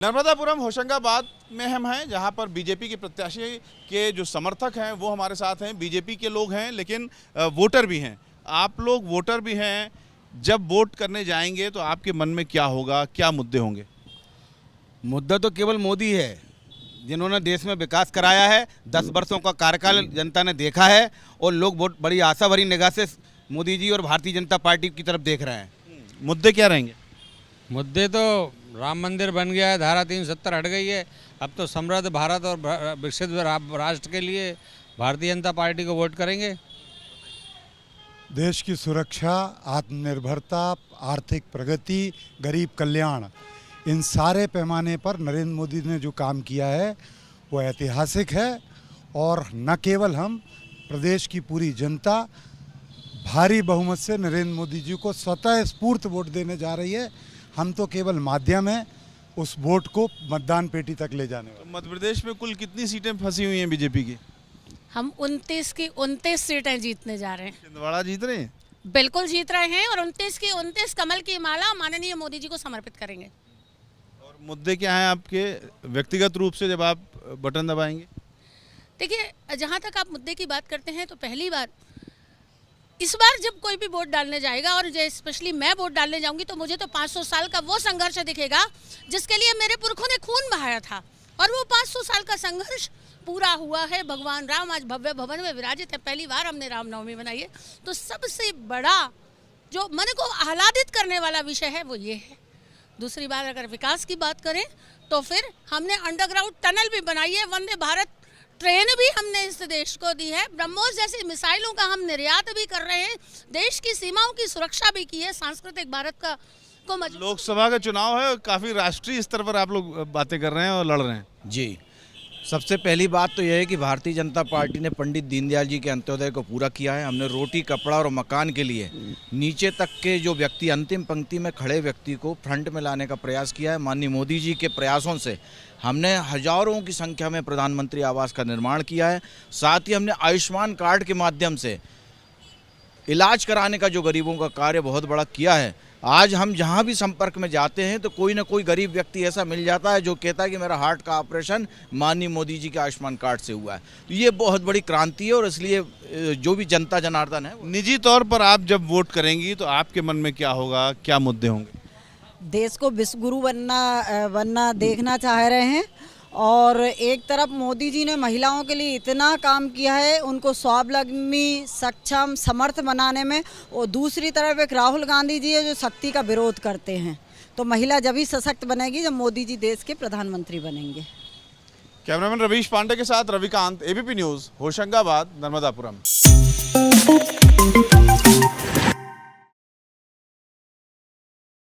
नर्मदापुरम होशंगाबाद में हम हैं, जहां पर बीजेपी के प्रत्याशी के जो समर्थक हैं वो हमारे साथ हैं। बीजेपी के लोग हैं लेकिन वोटर भी हैं। आप लोग वोटर भी हैं। जब वोट करने जाएंगे तो आपके मन में क्या होगा, क्या मुद्दे होंगे? मुद्दा तो केवल मोदी है, जिन्होंने देश में विकास कराया है। 10 वर्षों का कार्यकाल जनता ने देखा है और लोग बहुत बड़ी आशा भरी निगाह से मोदी जी और भारतीय जनता पार्टी की तरफ देख रहे हैं। मुद्दे क्या रहेंगे? मुद्दे तो राम मंदिर बन गया है, धारा 370 हट गई है। अब तो समृद्ध भारत और विकसित राष्ट्र के लिए भारतीय जनता पार्टी को वोट करेंगे। देश की सुरक्षा, आत्मनिर्भरता, आर्थिक प्रगति, गरीब कल्याण, इन सारे पैमाने पर नरेंद्र मोदी ने जो काम किया है वो ऐतिहासिक है। और न केवल हम, प्रदेश की पूरी जनता भारी बहुमत से नरेंद्र मोदी जी को स्वतः स्फूर्त वोट देने जा रही है। हम तो केवल माध्यम है उस वोट को मतदान पेटी तक ले जाने वाले। मध्य प्रदेश में कुल कितनी सीटें फंसी हुई हैं बीजेपी की? हम 29 की 29 सीटें जीतने जा रहे हैं। छिंदवाड़ा जीत रहे हैं? बिल्कुल जीत रहे हैं और 29 की 29 कमल की माला माननीय मोदी जी को समर्पित करेंगे। और मुद्दे क्या हैं आपके व्यक्तिगत रूप से जब आप बटन दबाएंगे? देखिए, जहाँ तक आप मुद्दे की बात करते हैं तो पहली बार इस बार जब कोई भी वोट डालने जाएगा और स्पेशली मैं वोट डालने जाऊंगी तो मुझे तो 500 साल का वो संघर्ष दिखेगा जिसके लिए मेरे पुरखों ने खून बहाया था, और वो 500 साल का संघर्ष पूरा हुआ है। भगवान राम आज भव्य भवन में विराजित है। पहली बार हमने रामनवमी मनाई है। तो सबसे बड़ा जो मन को आह्लादित करने वाला विषय है वो ये है। दूसरी बार अगर विकास की बात करें तो फिर हमने अंडरग्राउंड टनल भी बनाई है, वंदे भारत ट्रेन भी हमने इस देश को दी है, ब्रह्मोस जैसी मिसाइलों का हम निर्यात भी कर रहे हैं, देश की सीमाओं की सुरक्षा भी की है, सांस्कृतिक भारत का को मजबूत। लोकसभा का चुनाव है, काफी राष्ट्रीय स्तर पर आप लोग बातें कर रहे हैं और लड़ रहे हैं। जी, सबसे पहली बात तो यह है कि भारतीय जनता पार्टी ने पंडित दीनदयाल जी के अंत्योदय को पूरा किया है। हमने रोटी, कपड़ा और मकान के लिए नीचे तक के जो व्यक्ति, अंतिम पंक्ति में खड़े व्यक्ति को फ्रंट में लाने का प्रयास किया है। माननीय मोदी जी के प्रयासों से हमने हजारों की संख्या में प्रधानमंत्री आवास का निर्माण किया है। साथ ही हमने आयुष्मान कार्ड के माध्यम से इलाज कराने का जो गरीबों का कार्य बहुत बड़ा किया है। आज हम जहां भी संपर्क में जाते हैं तो कोई ना कोई गरीब व्यक्ति ऐसा मिल जाता है जो कहता है कि मेरा हार्ट का ऑपरेशन माननीय मोदी जी के आयुष्मान कार्ड से हुआ है। तो ये बहुत बड़ी क्रांति है और इसलिए जो भी जनता जनार्दन है। निजी तौर पर आप जब वोट करेंगी तो आपके मन में क्या होगा, क्या मुद्दे होंगे? देश को विश्वगुरु बनना देखना चाह रहे हैं। और एक तरफ मोदी जी ने महिलाओं के लिए इतना काम किया है, उनको स्वावलंबी, सक्षम, समर्थ बनाने में, और दूसरी तरफ एक राहुल गांधी जी है जो शक्ति का विरोध करते हैं। तो महिला जब ही सशक्त बनेगी जब मोदी जी देश के प्रधानमंत्री बनेंगे। कैमरामैन रवीश पांडे के साथ रविकांत, एबीपी न्यूज़, होशंगाबाद, नर्मदापुरम।